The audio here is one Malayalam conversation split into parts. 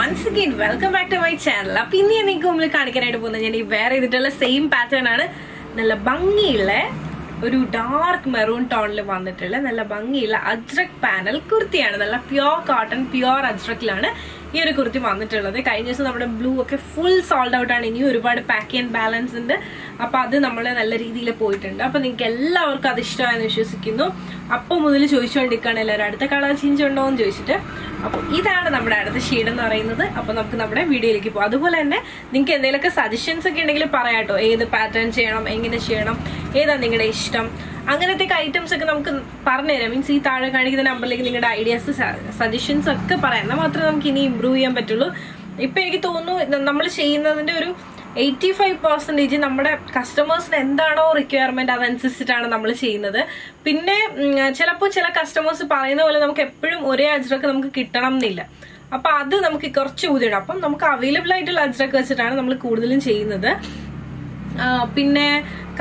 once again welcome back to my channel. Now today I will wear the same pattern nalla bangiyulla oru dark maroon tone il vannittilla nalla bangiyulla Ajrak panel kurti aanu nalla pure cotton pure Ajrak ilana ee oru kurti vannittullathu kayinja divasam nammade blue okke full sold out aanu ini oru pack and balance undu appo adu nammale nalla reethiyil poyittundu appo ninge ellavarkkum adu ishtamayenu vishwasikkunnu appo mudile choichondikkana ellaru adutha color change undo ennu choichittu appo idana nammade adutha shade ennu parayunnathu appo namukku nammade video ilekku po adupole thanne ninge endelokka suggestions okke undengil parayato edu pattern cheyanam engine cheyanam eda ningade ishtam anganathe items okke namukku parnu thera means ee taale kanikkunna number like ningade ideas suggestions okke parayana mathram namukku ini improve cheyan pattullu ipo enikku thonnu nammal cheyyunnadinte oru 85% നമ്മുടെ കസ്റ്റമേഴ്സിന് എന്താണോ റിക്വയർമെന്റ് അതനുസരിച്ചിട്ടാണ് നമ്മൾ ചെയ്യുന്നത്. പിന്നെ ചിലപ്പോൾ ചില കസ്റ്റമേഴ്സ് പറയുന്ന പോലെ നമുക്ക് എപ്പോഴും ഒരേ അജ്രക്ക് നമുക്ക് കിട്ടണം എന്നില്ല. അപ്പൊ അത് നമുക്ക് കുറച്ച് ബുദ്ധിമുട്ടാണ്. അപ്പം നമുക്ക് അവൈലബിൾ ആയിട്ടുള്ള അജ്രക്ക് വെച്ചിട്ടാണ് നമ്മൾ കൂടുതലും ചെയ്യുന്നത്. പിന്നെ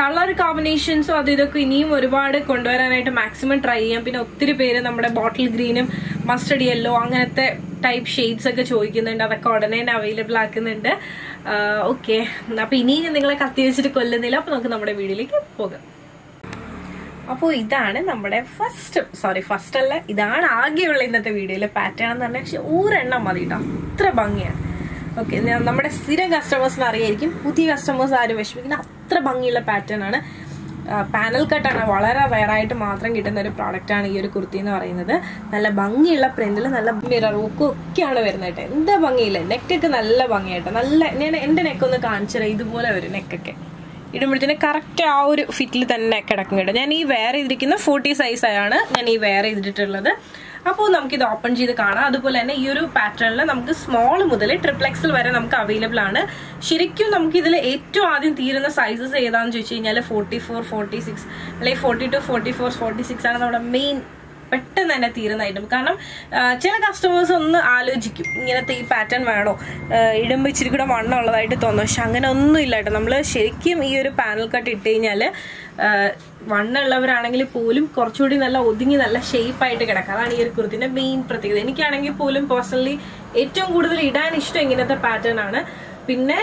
കളർ കോമ്പിനേഷൻസും അത് ഇതൊക്കെ ഇനിയും ഒരുപാട് കൊണ്ടുവരാനായിട്ട് മാക്സിമം ട്രൈ ചെയ്യാം. പിന്നെ ഒത്തിരി പേര് നമ്മുടെ ബോട്ടിൽ ഗ്രീനും മസ്റ്റർഡ് യെല്ലോ അങ്ങനത്തെ ടൈപ്പ് ഷെയ്ഡ്സ് ഒക്കെ ചോദിക്കുന്നുണ്ട്. അതൊക്കെ ഉടനെ തന്നെ അവൈലബിൾ ആക്കുന്നുണ്ട്. ഓക്കെ, അപ്പൊ ഇനി നിങ്ങളെ കത്തി വെച്ചിട്ട് കൊല്ലുന്നില്ല. അപ്പൊ നമുക്ക് നമ്മുടെ വീഡിയോയിലേക്ക് പോകാം. അപ്പോൾ ഇതാണ് നമ്മുടെ ഫസ്റ്റ് അല്ല, ഇതാണ് ആകെയുള്ള ഇന്നത്തെ വീഡിയോയിലെ പാറ്റേൺ എന്ന് പറഞ്ഞാൽ. പക്ഷെ ഒരെണ്ണം മതി കേട്ടോ, അത്ര ഭംഗിയാണ്. ഓക്കെ, നമ്മുടെ സ്ഥിരം കസ്റ്റമേഴ്സിന് അറിയായിരിക്കും, പുതിയ കസ്റ്റമേഴ്സ് ആരും വിഷമിക്കുന്ന അത്ര ഭംഗിയുള്ള പാറ്റേൺ ആണ്. പാനൽ കട്ടാണ്, വളരെ റയറായിട്ട് മാത്രം കിട്ടുന്ന ഒരു പ്രോഡക്റ്റ് ആണ് ഈ ഒരു കുർത്തി എന്ന് പറയുന്നത്. നല്ല ഭംഗിയുള്ള പ്രിന്റിൽ നല്ല മിറർ വർക്കും ഒക്കെയാണ് വരുന്നത് കേട്ടോ. എന്താ ഭംഗിയില്ല, നെക്കൊക്കെ നല്ല ഭംഗിയായിട്ട് നല്ല. ഞാൻ എന്റെ നെക്കൊന്ന് കാണിച്ചുതരാം. ഇതുപോലെ ഒരു നെക്കൊക്കെ ഇടുമ്പോഴത്തേന് കറക്റ്റ് ആ ഒരു ഫിറ്റിൽ തന്നെ കിടക്കും കേട്ടോ. ഞാൻ ഈ വെയർ ചെയ്തിരിക്കുന്ന 40 സൈസായാണ് ഞാൻ ഈ വെയർ ചെയ്തിട്ടുള്ളത്. അപ്പോൾ നമുക്കിത് ഓപ്പൺ ചെയ്ത് കാണാം. അതുപോലെ തന്നെ ഈ ഒരു പാറ്റേണിൽ നമുക്ക് സ്മോൾ മുതൽ XXL വരെ നമുക്ക് അവൈലബിൾ ആണ്. ശരിക്കും നമുക്ക് ഇതിൽ ഏറ്റവും ആദ്യം തീരുന്ന സൈസസ് ഏതാണെന്ന് ചോദിച്ചു കഴിഞ്ഞാൽ 44, 46 അല്ലെങ്കിൽ 42, 44, 46 ആണ് നമ്മുടെ മെയിൻ പെട്ടെന്ന് തന്നെ തീരുന്ന ഐറ്റം. കാരണം ചില കസ്റ്റമേഴ്സ് ഒന്ന് ആലോചിക്കും, ഇങ്ങനത്തെ ഈ പാറ്റേൺ വേണോ, ഇടുമ്പോൾ ഇച്ചിരി കൂടെ വണ്ണം ഉള്ളതായിട്ട് തോന്നും. പക്ഷെ അങ്ങനെ ഒന്നും ഇല്ല കേട്ടോ. നമ്മൾ ശരിക്കും ഈ ഒരു പാനൽ കട്ട് ഇട്ട് കഴിഞ്ഞാൽ വണ്ണുള്ളവരാണെങ്കിൽ പോലും കുറച്ചുകൂടി നല്ല ഒതുങ്ങി നല്ല ഷേപ്പായിട്ട് കിടക്കുക. അതാണ് ഈ ഒരു കുർത്തിന്റെ മെയിൻ പ്രത്യേകത. എനിക്കാണെങ്കിൽ പോലും പേഴ്സണലി ഏറ്റവും കൂടുതൽ ഇടാൻ ഇഷ്ടം ഇങ്ങനത്തെ പാറ്റേൺ ആണ്. പിന്നെ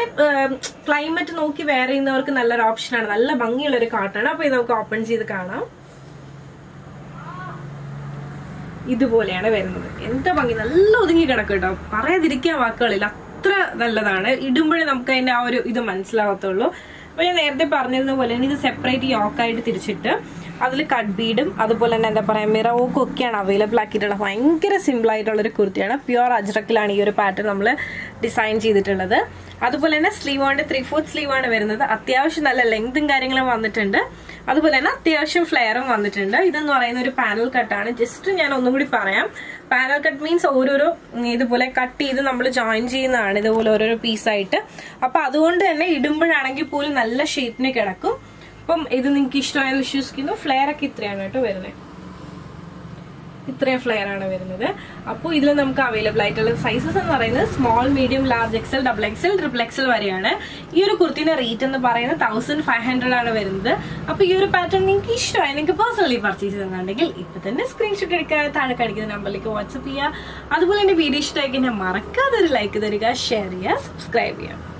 ക്ലൈമറ്റ് നോക്കി വെയർ ചെയ്യുന്നവർക്ക് നല്ലൊരു ഓപ്ഷനാണ്. നല്ല ഭംഗിയുള്ള ഒരു കാട്ടാണ്. അപ്പൊ ഇത് നമുക്ക് ഓപ്പൺ ചെയ്ത് കാണാം. ഇതുപോലെയാണ് വരുന്നത്. എന്താ ഭംഗി, നല്ല ഒതുങ്ങി കിടക്കും കേട്ടോ. പറയാതിരിക്കാൻ വാക്കുകളില്ല, അത്ര നല്ലതാണ്. ഇടുമ്പോഴേ നമുക്ക് അതിന്റെ ആ ഒരു ഇത് മനസ്സിലാവത്തുള്ളൂ. അപ്പൊ ഞാൻ നേരത്തെ പറഞ്ഞിരുന്ന പോലെ തന്നെ ഇത് സെപ്പറേറ്റ് യോക്കായിട്ട് തിരിച്ചിട്ട് അതിൽ കട്ട് ബീഡും അതുപോലെ തന്നെ എന്താ പറയാ മിറർ വർക്കും ഒക്കെയാണ് അവൈലബിൾ ആക്കിയിട്ടുള്ളത്. ഭയങ്കര സിമ്പിൾ ആയിട്ടുള്ളൊരു കുർത്തിയാണ്. പ്യുവർ അജ്രക്കിലാണ് ഈ ഒരു പാറ്റേൺ നമ്മൾ ഡിസൈൻ ചെയ്തിട്ടുള്ളത്. അതുപോലെ തന്നെ സ്ലീവ് കൊണ്ട് 3/4 സ്ലീവ് ആണ് വരുന്നത്. അത്യാവശ്യം നല്ല ലെങ്തും കാര്യങ്ങളും വന്നിട്ടുണ്ട്. അതുപോലെ തന്നെ അത്യാവശ്യം ഫ്ലെയറും വന്നിട്ടുണ്ട്. ഇതെന്ന് പറയുന്ന ഒരു പാനൽ കട്ടാണ്. ജസ്റ്റ് ഞാൻ ഒന്നും കൂടി പറയാം. പാനൽ കട്ട് മീൻസ് ഓരോരോ ഇതുപോലെ കട്ട് ചെയ്ത് നമ്മൾ ജോയിൻ ചെയ്യുന്നതാണ്, ഇതുപോലെ ഓരോരോ പീസായിട്ട്. അപ്പൊ അതുകൊണ്ട് തന്നെ ഇടുമ്പോഴാണെങ്കിൽ പോലും നല്ല ഷേപ്പിന് കിടക്കും. അപ്പം ഇത് നിങ്ങൾക്ക് ഇഷ്ടമായെന്ന് വിശ്വസിക്കുന്നു. ഫ്ലെയർ ഒക്കെ ഇത്രയാണ് കേട്ടോ വരുന്നത്. ഇത്രയും ഫ്ലെയർ ആണ് വരുന്നത്. അപ്പോൾ ഇതിൽ നമുക്ക് അവൈലബിൾ ആയിട്ടുള്ള സൈസസ് എന്ന് പറയുന്നത് small, medium, large, XL, XXL, XXL വരെയാണ്. ഈ ഒരു കുർത്തിന്റെ റേറ്റ് എന്ന് പറയുന്നത് 1500 ആണ് വരുന്നത്. അപ്പൊ ഈ ഒരു പാറ്റേൺ നിങ്ങൾക്ക് ഇഷ്ടമായി, നിങ്ങൾക്ക് പേഴ്സണലി പർച്ചേസ് ചെയ്യുന്നുണ്ടെങ്കിൽ ഇപ്പൊ തന്നെ സ്ക്രീൻഷോട്ട് എടുക്കാൻ താഴെ കാണിക്കുന്ന നമ്പറിലേക്ക് വാട്സ്ആപ്പ് ചെയ്യുക. അതുപോലെ എന്റെ വീഡിയോ ഇഷ്ടമായി കഴിഞ്ഞാൽ മറക്കാതെ ഒരു ലൈക്ക് തരിക, ഷെയർ ചെയ്യുക, സബ്സ്ക്രൈബ് ചെയ്യുക.